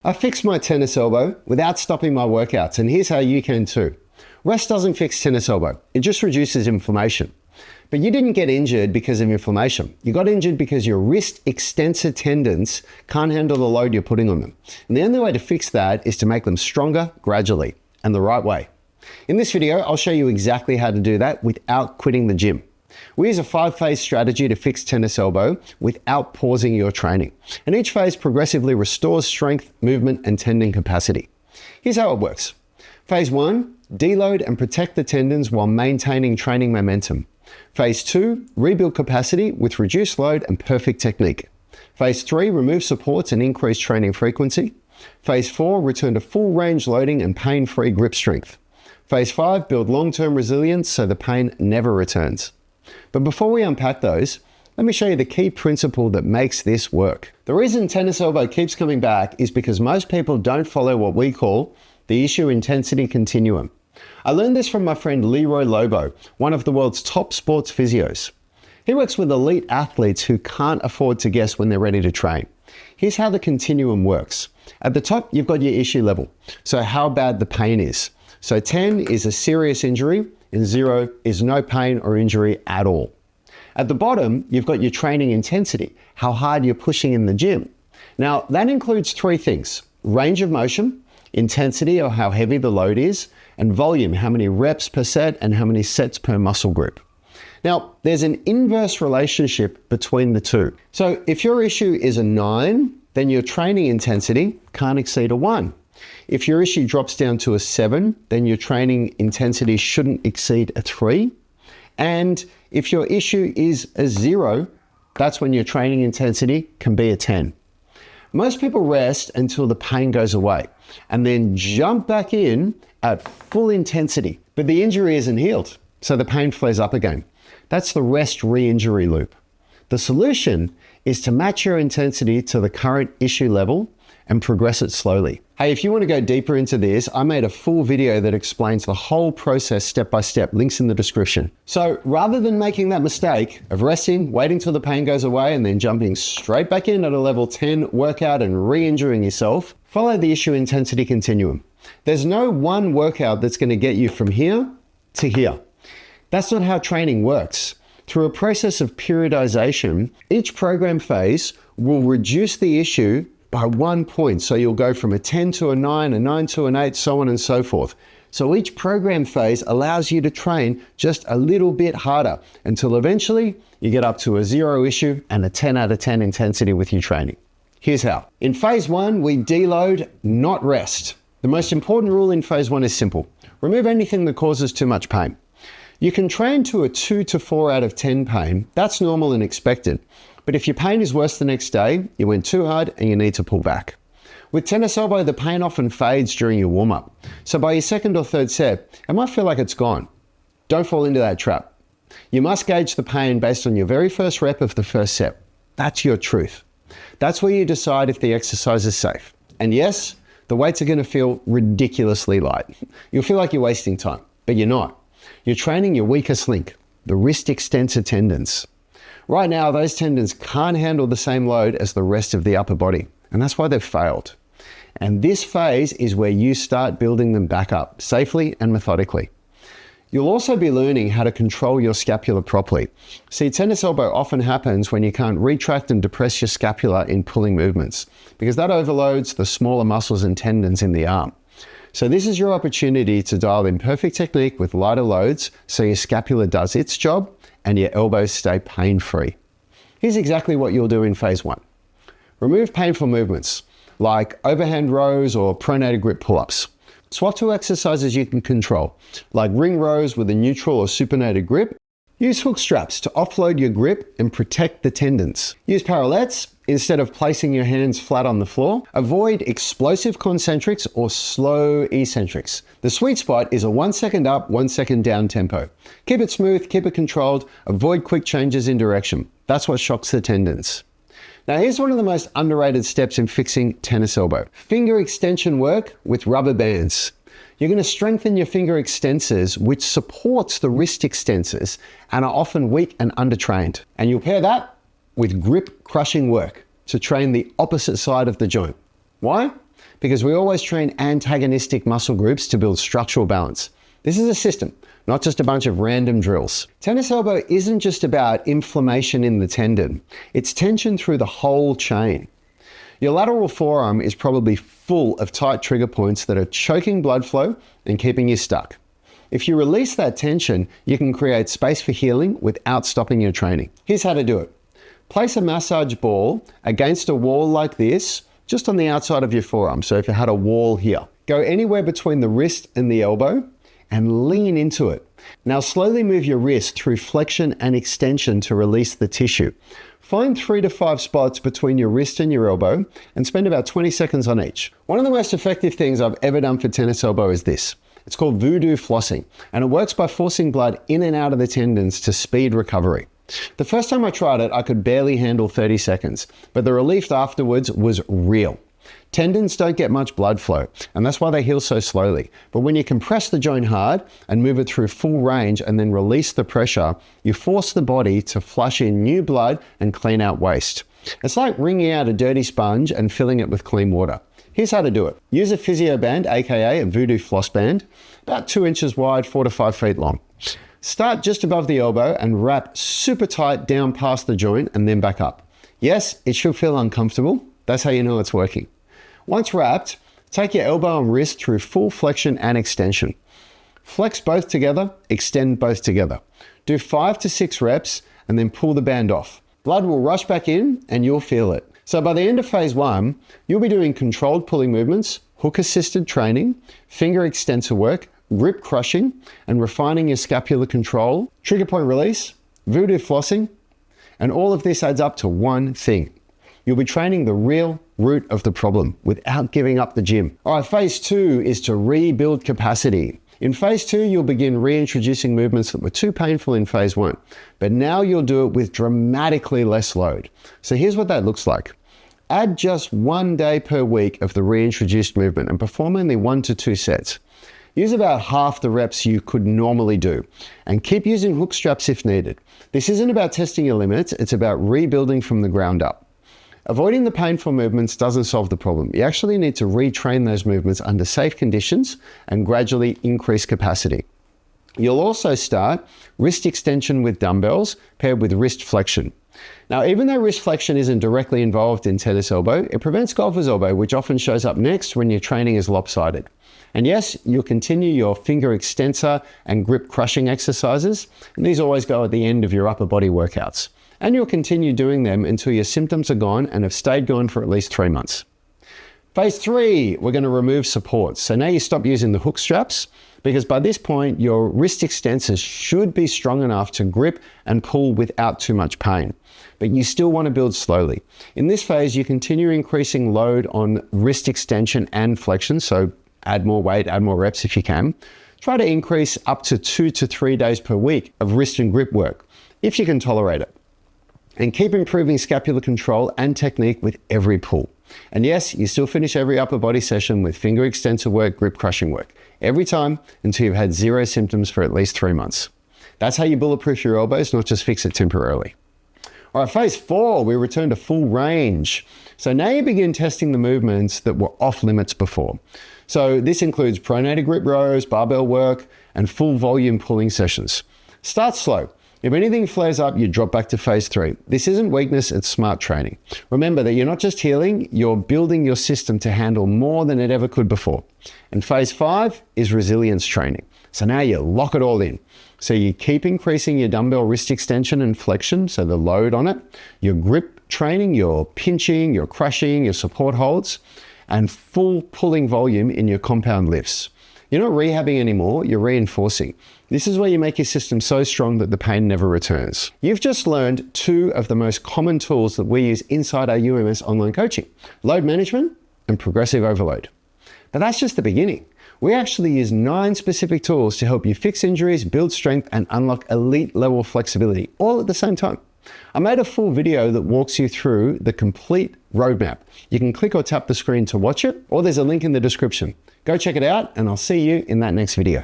I fixed my tennis elbow without stopping my workouts, and here's how you can too. Rest doesn't fix tennis elbow, it just reduces inflammation. But you didn't get injured because of inflammation. You got injured because your wrist extensor tendons can't handle the load you're putting on them. And the only way to fix that is to make them stronger gradually and the right way. In this video, I'll show you exactly how to do that without quitting the gym. We use a 5-phase strategy to fix tennis elbow without pausing your training. And each phase progressively restores strength, movement, and tendon capacity. Here's how it works. Phase 1, deload and protect the tendons while maintaining training momentum. Phase 2, rebuild capacity with reduced load and perfect technique. Phase 3, remove supports and increase training frequency. Phase 4, return to full range loading and pain-free grip strength. Phase 5, build long-term resilience so the pain never returns. But before we unpack those, let me show you the key principle that makes this work. The reason tennis elbow keeps coming back is because most people don't follow what we call the Issue Intensity Continuum. I learned this from my friend Leroy Lobo, one of the world's top sports physios. He works with elite athletes who can't afford to guess when they're ready to train. Here's how the continuum works. At the top, you've got your issue level, so how bad the pain is. So 10 is a serious injury, and 0 is no pain or injury at all. At the bottom, you've got your training intensity, how hard you're pushing in the gym. Now, that includes 3 things: range of motion, intensity or how heavy the load is, and volume, how many reps per set and how many sets per muscle group. Now, there's an inverse relationship between the two. So if your issue is a 9, then your training intensity can't exceed a 1. If your issue drops down to a 7, then your training intensity shouldn't exceed a 3. And if your issue is a 0, that's when your training intensity can be a 10. Most people rest until the pain goes away and then jump back in at full intensity. But the injury isn't healed, so the pain flares up again. That's the rest-reinjury loop. The solution is to match your intensity to the current issue level and progress it slowly. Hey, if you want to go deeper into this, I made a full video that explains the whole process step by step, links in the description. So rather than making that mistake of resting, waiting till the pain goes away, and then jumping straight back in at a level 10 workout and re-injuring yourself, follow the Issue Intensity Continuum. There's no one workout that's going to get you from here to here. That's not how training works. Through a process of periodization, each program phase will reduce the issue by 1 point. So you'll go from a 10 to a 9, a 9 to an 8, so on and so forth. So each program phase allows you to train just a little bit harder until eventually you get up to a 0 issue and a 10 out of 10 intensity with your training. Here's how. In phase 1, we deload, not rest. The most important rule in phase 1 is simple. Remove anything that causes too much pain. You can train to a 2 to 4 out of 10 pain. That's normal and expected. But if your pain is worse the next day, you went too hard and you need to pull back. With tennis elbow, the pain often fades during your warm-up. So by your 2nd or 3rd set, it might feel like it's gone. Don't fall into that trap. You must gauge the pain based on your very first rep of the first set. That's your truth. That's where you decide if the exercise is safe. And yes, the weights are going to feel ridiculously light. You'll feel like you're wasting time, but you're not. You're training your weakest link, the wrist extensor tendons. Right now, those tendons can't handle the same load as the rest of the upper body, and that's why they've failed. And this phase is where you start building them back up safely and methodically. You'll also be learning how to control your scapula properly. See, tennis elbow often happens when you can't retract and depress your scapula in pulling movements, because that overloads the smaller muscles and tendons in the arm. So this is your opportunity to dial in perfect technique with lighter loads so your scapula does its job and your elbows stay pain-free. Here's exactly what you'll do in phase 1. Remove painful movements like overhand rows or pronated grip pull-ups. Swap to exercises you can control, like ring rows with a neutral or supinated grip. Use hook straps to offload your grip and protect the tendons. Use parallettes instead of placing your hands flat on the floor. Avoid explosive concentrics or slow eccentrics. The sweet spot is a 1 second up, 1 second down tempo. Keep it smooth, keep it controlled, avoid quick changes in direction. That's what shocks the tendons. Now here's one of the most underrated steps in fixing tennis elbow. Finger extension work with rubber bands. You're going to strengthen your finger extensors, which supports the wrist extensors and are often weak and undertrained. And you'll pair that with grip crushing work to train the opposite side of the joint. Why? because we always train antagonistic muscle groups to build structural balance. This is a system, not just a bunch of random drills. Tennis elbow isn't just about inflammation in the tendon. It's tension through the whole chain. Your lateral forearm is probably full of tight trigger points that are choking blood flow and keeping you stuck. If you release that tension, you can create space for healing without stopping your training. Here's how to do it. Place a massage ball against a wall like this, just on the outside of your forearm. So if you had a wall here, go anywhere between the wrist and the elbow and lean into it. Now slowly move your wrist through flexion and extension to release the tissue. Find 3 to 5 spots between your wrist and your elbow and spend about 20 seconds on each. One of the most effective things I've ever done for tennis elbow is this. It's called voodoo flossing, and it works by forcing blood in and out of the tendons to speed recovery. The first time I tried it, I could barely handle 30 seconds, but the relief afterwards was real. Tendons don't get much blood flow, and that's why they heal so slowly. But when you compress the joint hard and move it through full range and then release the pressure, you force the body to flush in new blood and clean out waste. It's like wringing out a dirty sponge and filling it with clean water. Here's how to do it. Use a physio band, aka a voodoo floss band, about 2 inches wide, 4 to 5 feet long. Start just above the elbow and wrap super tight down past the joint and then back up. Yes, it should feel uncomfortable. That's how you know it's working. Once wrapped, take your elbow and wrist through full flexion and extension. Flex both together, extend both together. Do 5 to 6 reps and then pull the band off. Blood will rush back in and you'll feel it. So by the end of phase 1, you'll be doing controlled pulling movements, hook-assisted training, finger extensor work, grip crushing, and refining your scapular control, trigger point release, voodoo flossing, and all of this adds up to one thing. You'll be training the real root of the problem without giving up the gym. All right, phase 2 is to rebuild capacity. In phase 2, you'll begin reintroducing movements that were too painful in phase 1, but now you'll do it with dramatically less load. So here's what that looks like. Add just 1 day per week of the reintroduced movement and perform only 1 to 2 sets. Use about half the reps you could normally do and keep using hook straps if needed. This isn't about testing your limits, it's about rebuilding from the ground up. Avoiding the painful movements doesn't solve the problem. You actually need to retrain those movements under safe conditions and gradually increase capacity. You'll also start wrist extension with dumbbells paired with wrist flexion. Now, even though wrist flexion isn't directly involved in tennis elbow, it prevents golfer's elbow, which often shows up next when your training is lopsided. And yes, you'll continue your finger extensor and grip crushing exercises, and these always go at the end of your upper body workouts. And you'll continue doing them until your symptoms are gone and have stayed gone for at least 3 months. Phase 3, we're going to remove supports. So now you stop using the hook straps, because by this point, your wrist extensors should be strong enough to grip and pull without too much pain. But you still want to build slowly. In this phase, you continue increasing load on wrist extension and flexion, so add more weight, add more reps if you can. Try to increase up to 2 to 3 days per week of wrist and grip work, if you can tolerate it. And keep improving scapular control and technique with every pull. And yes, you still finish every upper body session with finger extensor work, grip crushing work, every time until you've had 0 symptoms for at least 3 months. That's how you bulletproof your elbows, not just fix it temporarily. All right, phase 4, we return to full range. So now you begin testing the movements that were off limits before. So this includes pronated grip rows, barbell work, and full volume pulling sessions. Start slow. If anything flares up, you drop back to phase 3. This isn't weakness, it's smart training. Remember that you're not just healing, you're building your system to handle more than it ever could before. And phase 5 is resilience training. So now you lock it all in. So you keep increasing your dumbbell wrist extension and flexion, so the load on it, your grip training, your pinching, your crushing, your support holds, and full pulling volume in your compound lifts. You're not rehabbing anymore, you're reinforcing. This is where you make your system so strong that the pain never returns. You've just learned 2 of the most common tools that we use inside our UMS online coaching: load management and progressive overload. But that's just the beginning. We actually use 9 specific tools to help you fix injuries, build strength, and unlock elite level flexibility, all at the same time. I made a full video that walks you through the complete roadmap. You can click or tap the screen to watch it, or there's a link in the description. Go check it out, and I'll see you in that next video.